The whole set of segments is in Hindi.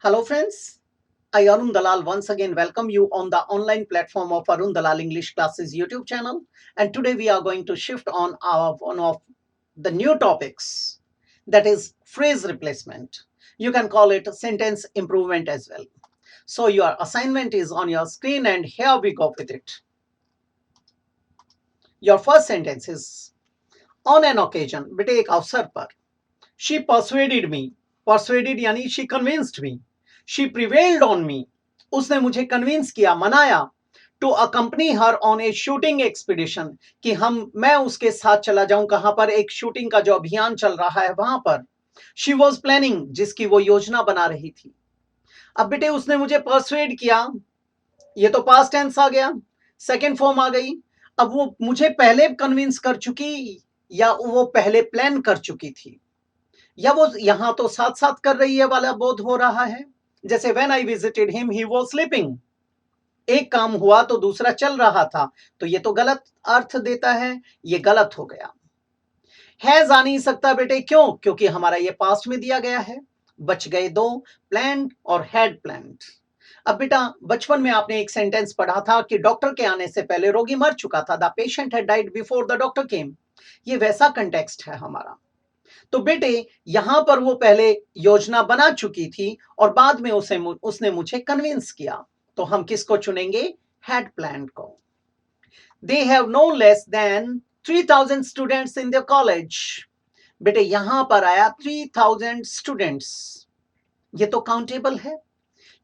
Hello friends, I Arun Dalal once again welcome you on the online platform of Arun Dalal English Classes YouTube channel, and today we are going to shift on one of the new topics, that is phrase replacement. You can call it sentence improvement as well. So your assignment is on your screen and here we go with it. Your first sentence is on an occasion, बेटे एक अवसर पर, she persuaded me, persuaded यानी she convinced me, she prevailed on me, उसने मुझे कन्विंस किया, मनाया, to accompany her on a shooting expedition, कि मैं उसके साथ चला जाऊं, कहां पर, एक शूटिंग का जो अभियान चल रहा है वहां पर. शी वॉज प्लानिंग, जिसकी वो योजना बना रही थी. अब बेटे उसने मुझे परसुएड किया, ये तो पास्ट टेंस आ गया, सेकेंड फॉर्म आ गई. अब वो मुझे पहले कन्विंस कर चुकी या वो पहले प्लान कर चुकी थी, या वो यहां तो साथ साथ कर रही है वाला बोध हो रहा है. जैसे when I visited him he was sleeping, एक काम हुआ तो दूसरा चल रहा था, तो ये तो गलत अर्थ देता है, ये गलत हो गया. हैज आ नहीं सकता बेटे, क्यों? क्योंकि हमारा ये पास्ट में दिया गया है. बच गए दो, प्लान्ड और हैड प्लान्ड. अब बेटा बचपन में आपने एक सेंटेंस पढ़ा था कि डॉक्टर के आने से पहले रोगी मर चुका था. The patient had died before the doctor केम. ये वैसा कंटेक्स्ट है हमारा. तो बेटे यहां पर वो पहले योजना बना चुकी थी और बाद में उसने मुझे कन्विंस किया, तो हम किसको चुनेंगे? हैड प्लान को. They have no less than 3000 students in the college. बेटे यहां पर आया 3000 स्टूडेंट्स, ये तो काउंटेबल है.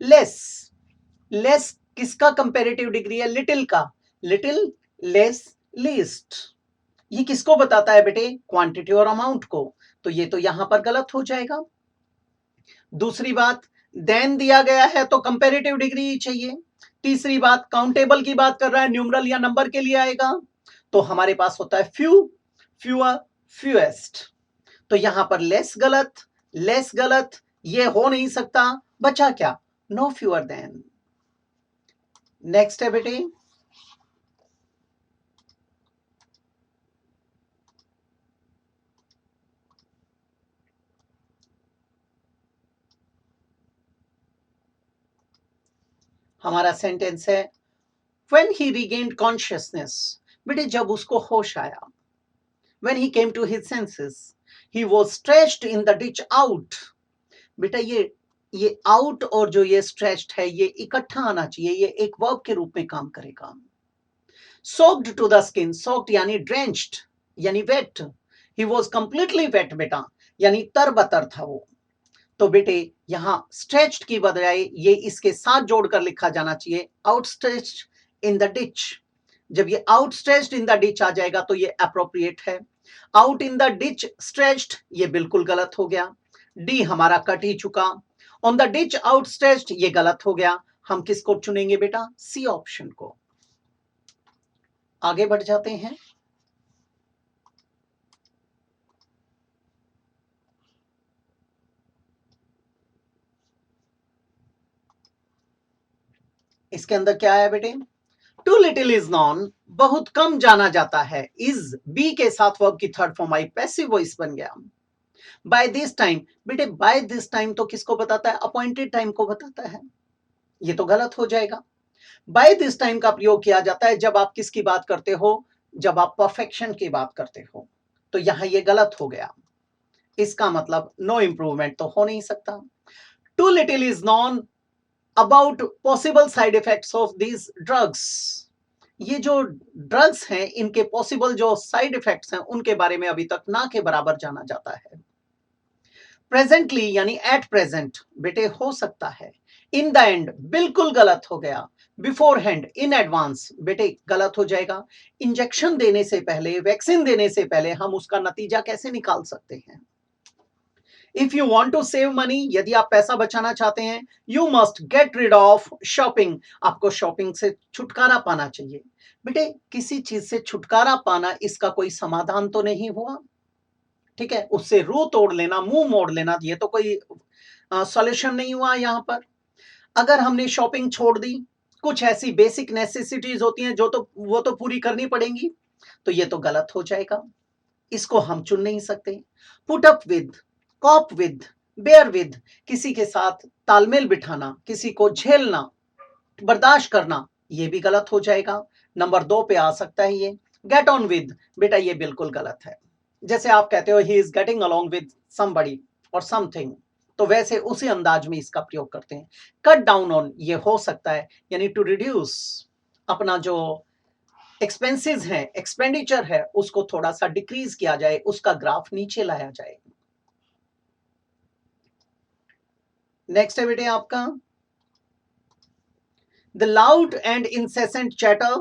लेस, लेस किसका कंपेरेटिव डिग्री है? लिटिल का. Little, less, least. ये किसको बताता है बेटे? क्वांटिटी और अमाउंट को. तो ये तो यहां पर गलत हो जाएगा. दूसरी बात, देन दिया गया है तो कंपैरेटिव डिग्री ही चाहिए. तीसरी बात, काउंटेबल की बात कर रहा है, न्यूमरल या नंबर के लिए आएगा, तो हमारे पास होता है फ्यू, फ्यूअर, फ्यूएस्ट. तो यहां पर लेस गलत, लेस गलत, ये हो नहीं सकता. बचा क्या? No fewer than. नेक्स्ट है बेटे, हमारा सेंटेंस है when he regained consciousness. बेटे जब उसको होश आया, when he came to his senses, he was stretched in the ditch out. बेटा ये out और जो ये stretched है, ये इकट्ठा आना चाहिए, ये एक वर्ब के रूप में काम करेगा. soaked to the skin, soaked यानी drenched यानी wet, he was completely wet बेटा, यानी तरबतर था वो. तो बेटे यहां स्ट्रेच्ड की बजाय ये इसके साथ जोड़कर लिखा जाना चाहिए आउटस्ट्रेच्ड इन द डिच. जब ये आउटस्ट्रेच्ड इन द डिच आ जाएगा तो ये अप्रोप्रिएट है. Out in the ditch stretched, ये बिल्कुल गलत हो गया. डी हमारा कट ही चुका. ऑन द डिच आउटस्ट्रेच्ड, ये गलत हो गया. हम किसको चुनेंगे बेटा? सी ऑप्शन को. आगे बढ़ जाते हैं. इसके अंदर क्या आया बेटे? टू लिटिल इज नॉन, बहुत कम जाना जाता है. इज बी के साथ वर्ब की third form I, passive voice बन गया. बाय दिस टाइम, बेटे बाय दिस टाइम तो किसको बताता है? अपॉइंटेड टाइम को बताता है, ये तो गलत हो जाएगा. बाय दिस टाइम का प्रयोग किया जाता है जब आप किसकी बात करते हो? जब आप परफेक्शन की बात करते हो. तो यहां ये गलत हो गया. इसका मतलब नो इंप्रूवमेंट तो हो नहीं सकता. Too little is known about possible side effects of these drugs. ये जो ड्रग्स हैं इनके पॉसिबल जो साइड इफेक्ट्स हैं उनके बारे में अभी तक ना के बराबर जाना जाता है. प्रेजेंटली यानी एट प्रेजेंट, बेटे हो सकता है. इन द एंड, बिल्कुल गलत हो गया. बिफोर हैंड, इन एडवांस, बेटे गलत हो जाएगा. इंजेक्शन देने से पहले, वैक्सीन देने से पहले हम उसका नतीजा कैसे निकाल सकते हैं? If you want to save money, यदि आप पैसा बचाना चाहते हैं, you must get rid of shopping. आपको शॉपिंग से छुटकारा पाना चाहिए. बेटे किसी चीज से छुटकारा पाना इसका कोई समाधान तो नहीं हुआ, ठीक है? उससे रू तोड़ लेना, मुंह मोड़ लेना, ये तो कोई सॉल्यूशन नहीं हुआ यहां पर. अगर हमने शॉपिंग छोड़ दी, कुछ ऐसी बेसिक नेसेसिटीज होती हैं जो तो वो तो पूरी करनी पड़ेंगी, तो ये तो गलत हो जाएगा. इसको हम चुन नहीं सकते. Put up with, cope with, bear with, किसी के साथ तालमेल बिठाना, किसी को झेलना, बर्दाश्त करना, ये भी गलत हो जाएगा। नंबर 2 पे आ सकता है ये गेट ऑन विद, बेटा ये बिल्कुल गलत है। जैसे आप कहते हो he is getting along with somebody और समथिंग, तो वैसे उसी अंदाज में इसका प्रयोग करते हैं। कट डाउन ऑन, ये हो सकता है यानी टू रिड्यूस, अपना जो एक्सपेंसेस है, एक्सपेंडिचर है, उसको थोड़ा सा डिक्रीज किया जाए, उसका ग्राफ नीचे लाया जाए। नेक्स्ट है बेटे आपका the loud and incessant chatter,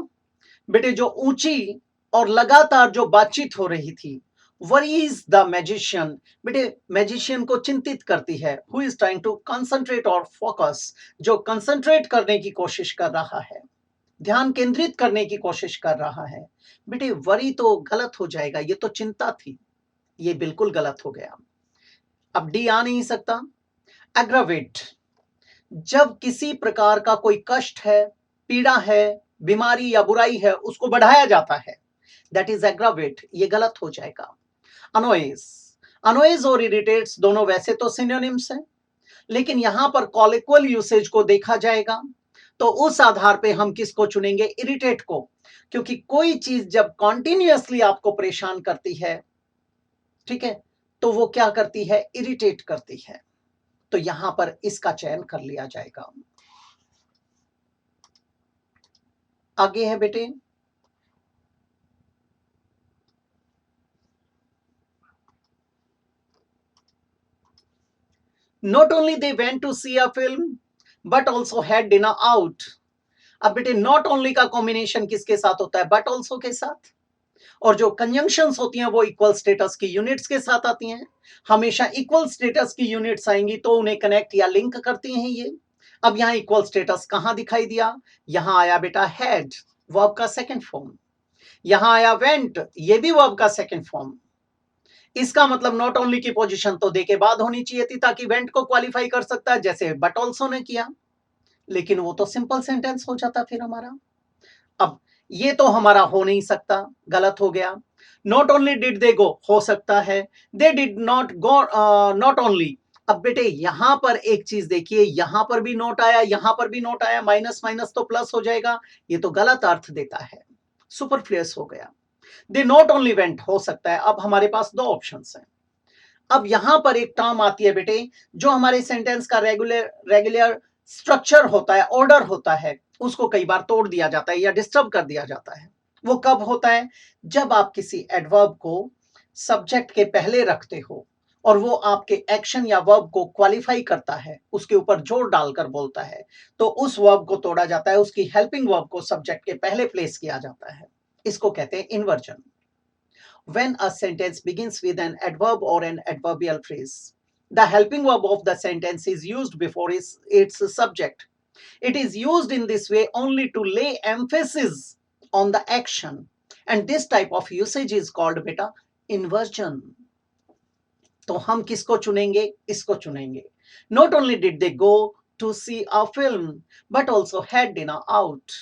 बेटे जो ऊंची और लगातार जो बातचीत हो रही थी, वरीज द मैजिशियन, बेटे मैजिशियन को चिंतित करती है, who is trying to concentrate और फोकस, जो कंसंट्रेट करने की कोशिश कर रहा है, ध्यान केंद्रित करने की कोशिश कर रहा है। बेटे वरी तो गलत हो जाएगा, ये तो चिंता थी, ये बिल्कुल गलत हो गया। अब डी आ नहीं सकता। एग्रावेट, जब किसी प्रकार का कोई कष्ट है, पीड़ा है, बीमारी या बुराई है, उसको बढ़ाया जाता है, दैट इज एग्रावेट, ये गलत हो जाएगा। अनोइज, अनोइज और इरिटेट्स दोनों वैसे तो सिनोनिम्स हैं, लेकिन यहां पर कॉलिक्वल यूसेज को देखा जाएगा, तो उस आधार पे हम किसको चुनेंगे, इरिटेट को, क्योंकि कोई चीज जब कॉन्टिन्यूअसली आपको परेशान करती है, ठीक है, तो वो क्या करती है, इरिटेट करती है, तो यहां पर इसका चयन कर लिया जाएगा। आगे है बेटे not only they went to see a film but also had dinner out. अब बेटे नॉट ओनली का कॉम्बिनेशन किसके साथ होता है, बट ऑल्सो के साथ, और जो कंजंक्शंस होती हैं वो इक्वल स्टेटस की यूनिट्स के साथ आती हैं। हमेशा इक्वल स्टेटस की यूनिट्स आएंगी तो उन्हें कनेक्ट या लिंक करती हैं ये। अब यहाँ इक्वल स्टेटस कहां दिखाई दिया, यहां आया बेटा हैड, वर्ब का सेकंड फॉर्म, यहां आया वेंट, ये भी वर्ब का सेकंड फॉर्म। इसका मतलब नॉट ओनली की पोजीशन तो दे के बाद होनी चाहिए थी ताकि वेंट को क्वालिफाई कर सकता है, जैसे बट ऑल्सो ने किया, लेकिन वो तो सिंपल सेंटेंस हो जाता फिर हमारा। अब ये तो हमारा हो नहीं सकता, गलत हो गया। नॉट ओनली डिड दे गो हो सकता है, they did not go not only. अब बेटे यहां पर एक चीज देखिए, यहां पर भी नोट आया, यहां पर भी नोट आया, माइनस माइनस तो प्लस हो जाएगा, ये तो गलत अर्थ देता है, सुपरफ्लुअस हो गया। दे नॉट ओनली वेंट हो सकता है। अब हमारे पास दो ऑप्शंस हैं। अब यहां पर एक टर्म आती है बेटे, जो हमारे सेंटेंस का रेगुलर रेगुलर स्ट्रक्चर होता है, ऑर्डर होता है, उसको कई बार तोड़ दिया जाता है या डिस्टर्ब कर दिया जाता है। वो कब होता है, जब आप किसी एडवर्ब को सब्जेक्ट के पहले रखते हो और वो आपके एक्शन या वर्ब को क्वालिफाई करता है, उसके ऊपर जोर डालकर बोलता है, तो उस वर्ब को तोड़ा जाता है, उसकी हेल्पिंग वर्ब को सब्जेक्ट के पहले प्लेस किया जाता है। इसको कहते हैं inversion. When a sentence begins with an adverb or an adverbial phrase, the helping verb of the sentence is used before its subject. It is used in this way only to lay emphasis on the action, and this type of usage is called beta inversion. तो हम किसको चुनेंगे, इसको चुनेंगे। Not only did they go to see a film, but also had dinner out.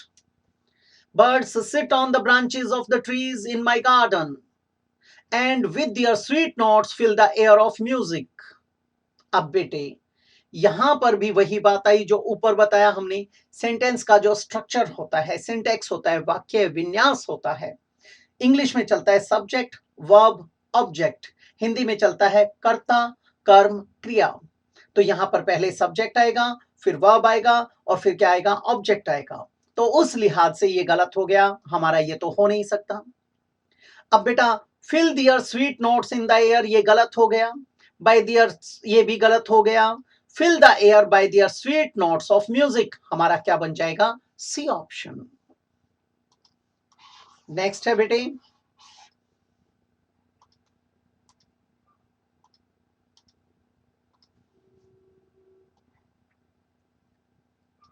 Birds sit on the branches of the trees in my garden, and with their sweet notes fill the air of music. अब बेटे यहां पर भी वही बात आई जो ऊपर बताया हमने, सेंटेंस का जो स्ट्रक्चर होता है, सिंटैक्स होता है, वाक्य विन्यास होता है। इंग्लिश में चलता है सब्जेक्ट, वर्ब, ऑब्जेक्ट। हिंदी में चलता है कर्ता, कर्म, क्रिया। तो यहां पर पहले सब्जेक्ट आएगा, फिर वर्ब आएगा और फिर क्या आएगा, ऑब्जेक्ट आएगा। तो उस लिहाज से ये गलत हो गया हमारा, ये तो हो नहीं सकता। अब बेटा fill their sweet notes in the air, ये गलत हो गया। बाय दियर, ये भी गलत हो गया। Fill the air by their sweet notes of music, हमारा क्या बन जाएगा, सी ऑप्शन। नेक्स्ट है बेटे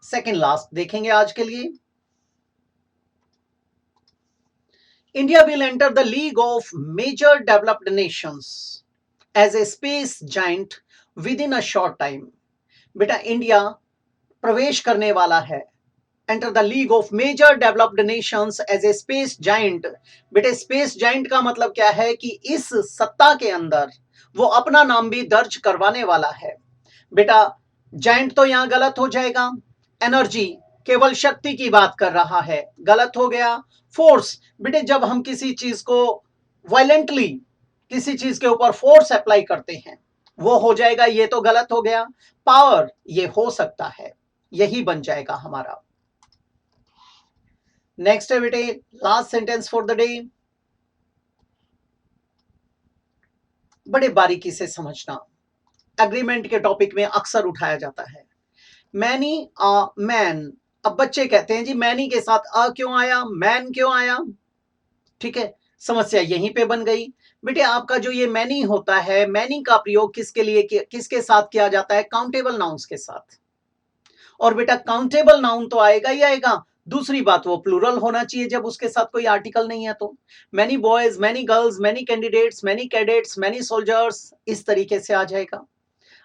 सेकेंड लास्ट देखेंगे आज के लिए। India will enter the League of Major Developed Nations as a space giant within a short time. बेटा इंडिया प्रवेश करने वाला है, enter the league of major developed nations as a space giant. बेटे स्पेस जाइंट का मतलब क्या है कि इस सत्ता के अंदर वो अपना नाम भी दर्ज करवाने वाला है। बेटा जाइंट तो यहाँ गलत हो जाएगा। एनर्जी केवल शक्ति की बात कर रहा है, गलत हो गया। फोर्स, बेटे जब हम किसी चीज को वायलेंटली किसी चीज के ऊपर फोर्स अप्लाई करते हैं वो हो जाएगा, ये तो गलत हो गया। पावर, ये हो सकता है, यही बन जाएगा हमारा। नेक्स्ट है बेटे last sentence for the day. बड़े बारीकी से समझना, एग्रीमेंट के टॉपिक में अक्सर उठाया जाता है। मैनी अ मैन, अब बच्चे कहते हैं जी मैनी के साथ अ क्यों आया, मैन क्यों आया। ठीक है, समस्या यहीं पे बन गई। बेटे आपका जो ये मैनी होता है, मैनी का प्रयोग किसके लिए किसके साथ किया जाता है, काउंटेबल नाउन्स के साथ। और बेटा काउंटेबल नाउन तो आएगा ही आएगा, दूसरी बात वो प्लूरल होना चाहिए जब उसके साथ कोई आर्टिकल नहीं है। तो many boys, many girls, many candidates, many cadets, many soldiers, इस तरीके से आ जाएगा।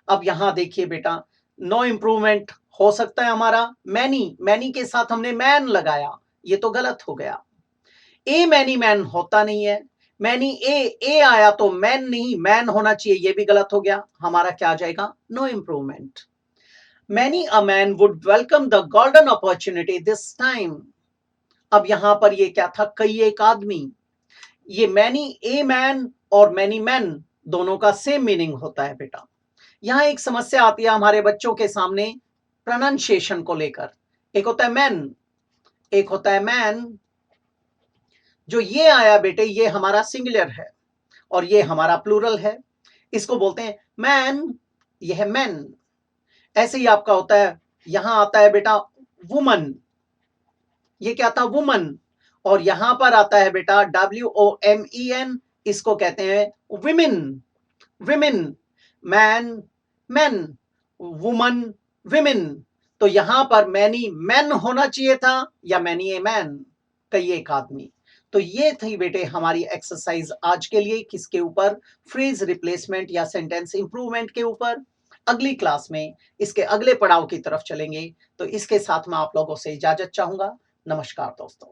अब यहां देखिए बेटा, नो इम्प्रूवमेंट हो सकता है हमारा। मैनी, मैनी के साथ हमने मैन लगाया, ये तो गलत हो गया। ए मैनी मैन होता नहीं है, मैनी ए आया तो मैन नहीं मैन होना चाहिए, ये भी गलत हो गया। हमारा क्या आ जाएगा, no improvement. Many a man would welcome the golden opportunity this time. अब यहां पर ये क्या था, कई एक आदमी। ये मैनी ए मैन और मैनी मैन दोनों का सेम मीनिंग होता है बेटा। यहां एक समस्या आती है हमारे बच्चों के सामने प्रोनाउंसिएशन को लेकर। एक होता है मैन, एक होता है मैन। जो ये आया बेटे, ये हमारा सिंगुलर है और ये हमारा प्लूरल है, इसको बोलते हैं मैन, ये है मैन। ऐसे ही आपका होता है, यहां आता है बेटा वुमन, ये क्या था, वुमन। और यहां पर आता है बेटा WOMEN, इसको कहते हैं women, women. Man, man, woman, women. तो यहां पर मैनी मैन होना चाहिए था या मैनी ए मैन, कई एक आदमी। तो ये थी बेटे हमारी एक्सरसाइज आज के लिए, किसके ऊपर, फ्रेज रिप्लेसमेंट या सेंटेंस इंप्रूवमेंट के ऊपर। अगली क्लास में इसके अगले पड़ाव की तरफ चलेंगे। तो इसके साथ मैं आप लोगों से इजाजत चाहूंगा। नमस्कार दोस्तों।